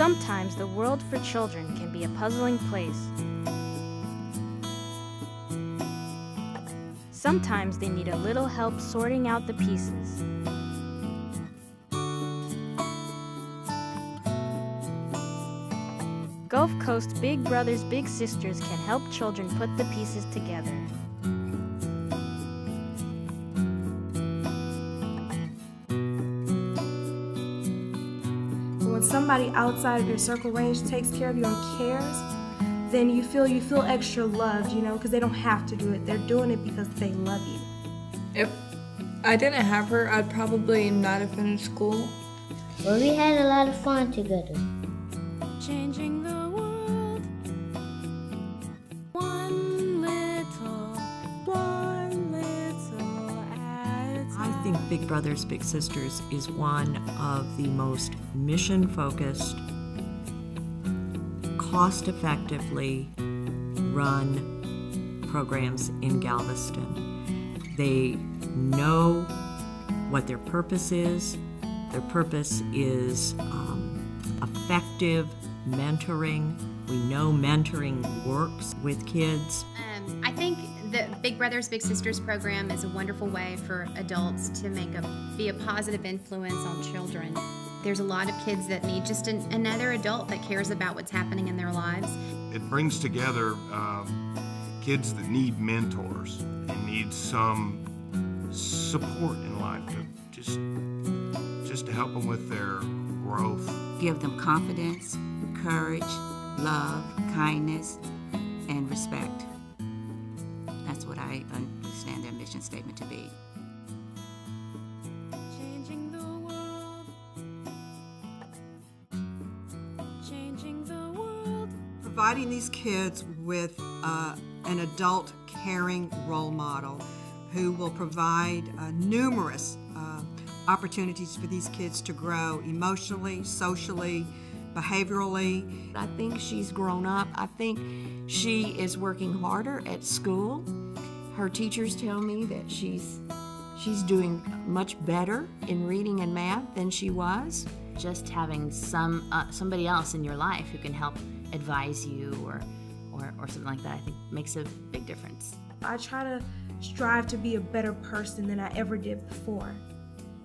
Sometimes the world for children can be a puzzling place. Sometimes they need a little help sorting out the pieces. Gulf Coast Big Brothers Big Sisters can help children put the pieces together. When somebody outside of your circle range takes care of you and cares, then you feel extra loved, because they don't have to do it. They're doing it because they love you. If I didn't have her, I'd probably not have finished school. Well, we had a lot of fun together. Changing the world, one little at a time. I think Big Brothers Big Sisters is one of the most mission-focused, cost-effectively run programs in Galveston. They know what their purpose is. Their purpose is effective mentoring. We know mentoring works with kids. I think the Big Brothers Big Sisters program is a wonderful way for adults to be a positive influence on children. There's a lot of kids that need just another adult that cares about what's happening in their lives. It brings together kids that need mentors and need some support in life just to help them with their growth. Give them confidence, courage, love, kindness, and respect. That's what I understand their mission statement to be. Changing the world. Changing the world. Providing these kids with an adult caring role model who will provide numerous opportunities for these kids to grow emotionally, socially, behaviorally. I think she's grown up. I think she is working harder at school. Her teachers tell me that she's doing much better in reading and math than she was. Just having somebody else in your life who can help advise you or something like that, I think makes a big difference. I try to strive to be a better person than I ever did before.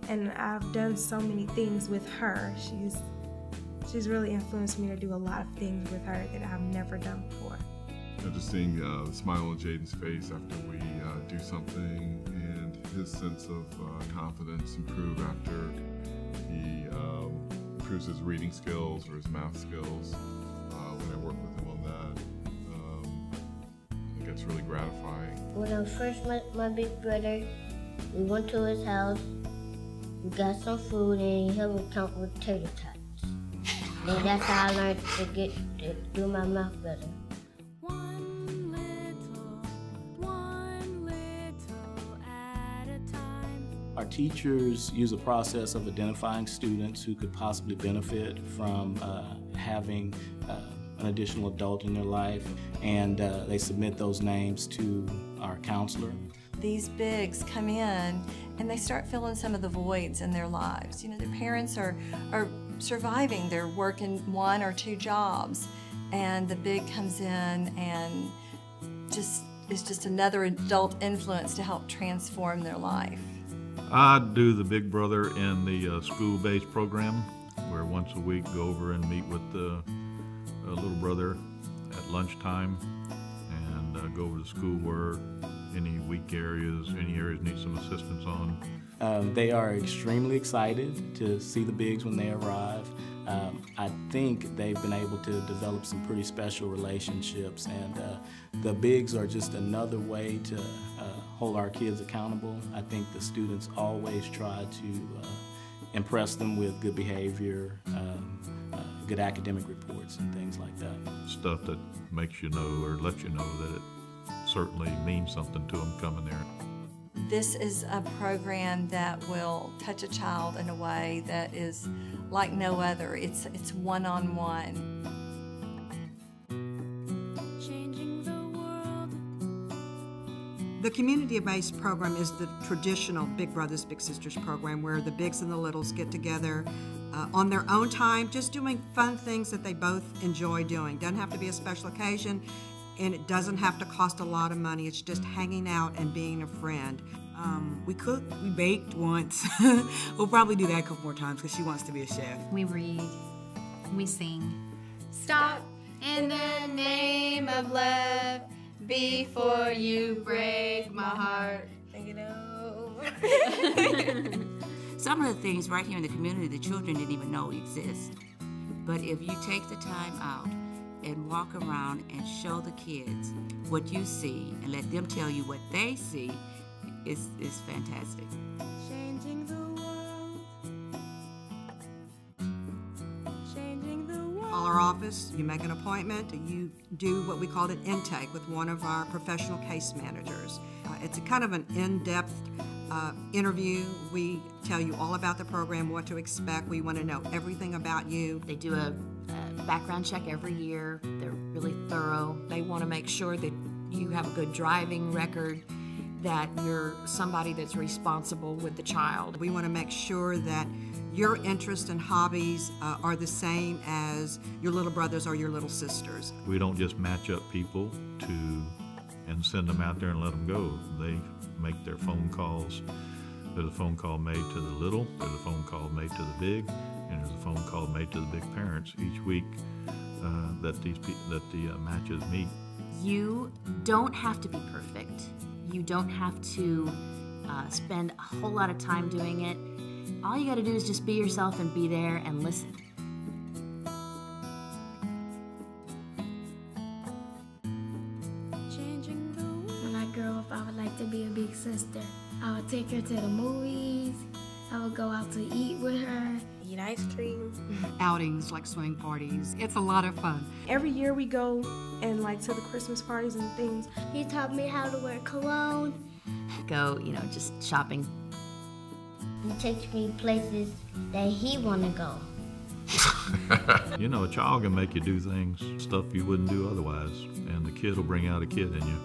And I've done so many things with her. She's really influenced me to do a lot of things with her that I've never done before. Just seeing the smile on Jaden's face after we do something, and his sense of confidence improve after he improves his reading skills or his math skills. When I work with him on that, I think it's really gratifying. When I first met my big brother, we went to his house, we got some food, and he helped me count with tater tots. And that's how I learned to do my math better. One little at a time. Our teachers use a process of identifying students who could possibly benefit from having an additional adult in their life, and they submit those names to our counselor. These bigs come in and they start filling some of the voids in their lives. Their parents are surviving. They're working 1 or 2 jobs, and the big comes in and is just another adult influence to help transform their life. I do the Big Brother in the school-based program, where once a week go over and meet with the little brother at lunchtime and go over the schoolwork, any weak areas, any areas need some assistance on. They are extremely excited to see the bigs when they arrive. I think they've been able to develop some pretty special relationships, and the bigs are just another way to hold our kids accountable. I think the students always try to impress them with good behavior, good academic reports and things like that. Stuff that makes you know or lets you know that it certainly means something to them coming there. This is a program that will touch a child in a way that is like no other. It's one-on-one. Changing the world. The community-based program is the traditional Big Brothers Big Sisters program, where the bigs and the littles get together on their own time, just doing fun things that they both enjoy doing. Doesn't have to be a special occasion, and it doesn't have to cost a lot of money. It's just hanging out and being a friend. We cooked, we baked once. We'll probably do that a couple more times because she wants to be a chef. We read, we sing. Stop in the name of love before you break my heart. Think it over. Some of the things right here in the community the children didn't even know exist. But if you take the time out and walk around and show the kids what you see and let them tell you what they see, is fantastic. Changing the world. Changing the world. Call our office, you make an appointment, you do what we call an intake with one of our professional case managers. It's a kind of an in-depth interview. We tell you all about the program, what to expect. We want to know everything about you. They do a background check every year. They're really thorough. They want to make sure that you have a good driving record, that you're somebody that's responsible with the child. We want to make sure that your interests and hobbies are the same as your little brothers or your little sisters. We don't just match up people and send them out there and let them go. They make their phone calls. There's a phone call made to the little, there's a phone call made to the big, and there's a phone call made to the big parents each week that the matches meet. You don't have to be perfect. You don't have to spend a whole lot of time doing it. All you got to do is just be yourself and be there and listen. When I grow up, I would like to be a big sister. I would take her to the movies. I would go out to eat with her. Eat ice cream. Outings like swimming parties. It's a lot of fun. Every year we go and like to the Christmas parties and things. He taught me how to wear cologne. Go, just shopping. He takes me places that he want to go. A child can make you do things, stuff you wouldn't do otherwise, and the kid will bring out a kid in you.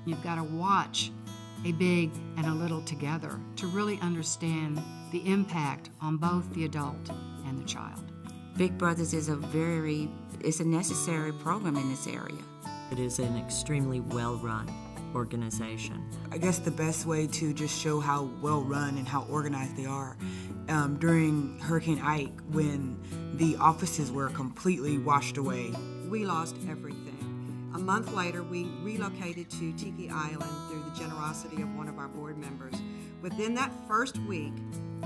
You've got to watch a big and a little together to really understand the impact on both the adult and the child. Big Brothers is it's a necessary program in this area. It is an extremely well-run organization. I guess the best way to just show how well-run and how organized they are, during Hurricane Ike, when the offices were completely washed away. We lost everything. A month later, we relocated to Tiki Island through the generosity of one of our board members. Within that first week,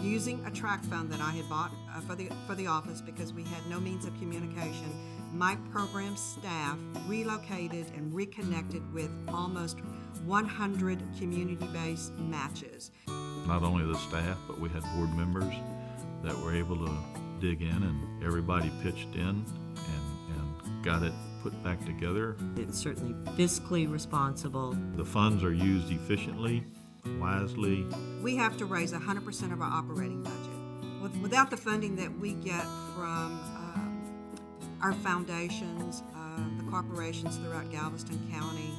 using a track phone that I had bought for the office because we had no means of communication, my program staff relocated and reconnected with almost 100 community-based matches. Not only the staff, but we had board members that were able to dig in, and everybody pitched in and got it put back together. It's certainly fiscally responsible. The funds are used efficiently, wisely. We have to raise 100% of our operating budget. Without the funding that we get from our foundations, the corporations throughout Galveston County,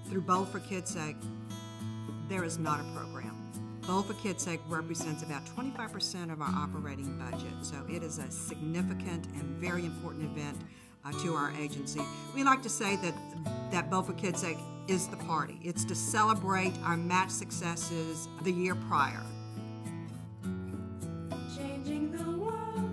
through Bowl for Kids' Sake, there is not a program. Bowl for Kids' Sake represents about 25% of our operating budget, so it is a significant and very important event to our agency. We like to say that Bowl for Kids' Sake is the party. It's to celebrate our match successes the year prior. Changing the world.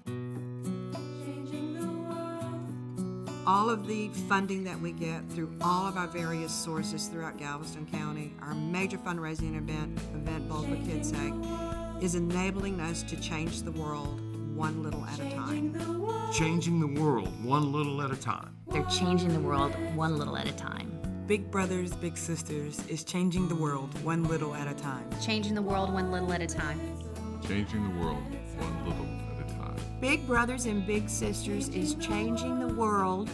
Changing the world. All of the funding that we get through all of our various sources throughout Galveston County, our major fundraising event Bowl for Kids' Sake, is enabling us to change the world one little at a time. Changing the world one little at a time. They're changing the world one little at a time. Big Brothers, Big Sisters is changing the world one little at a time. Changing the world one little at a time. Changing the world one little at a time. Big Brothers and Big Sisters is changing the world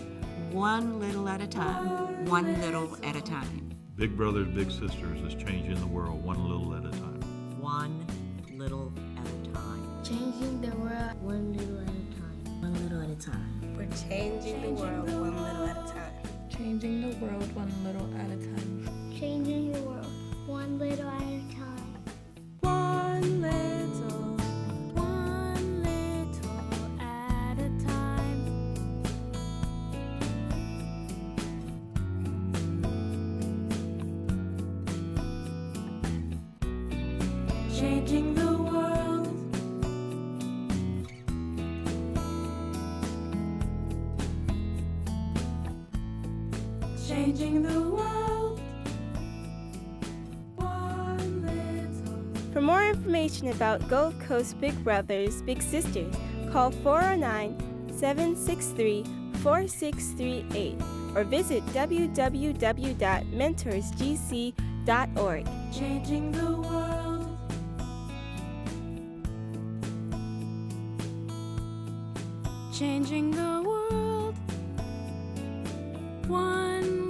one little at a time. One little at a time. Big Brothers, Big Sisters is changing the world one little at a time. One little at a time. Changing the world one little at a time. One little at a time. We're changing the world one little at a time. Changing the world one little at a time. Changing the world one little at a time. One little at a time. Changing the world. Changing the world. One little. For more information about Gulf Coast Big Brothers Big Sisters, call 409-763-4638 or visit www.mentorsgc.org. Changing the world. Changing the world. One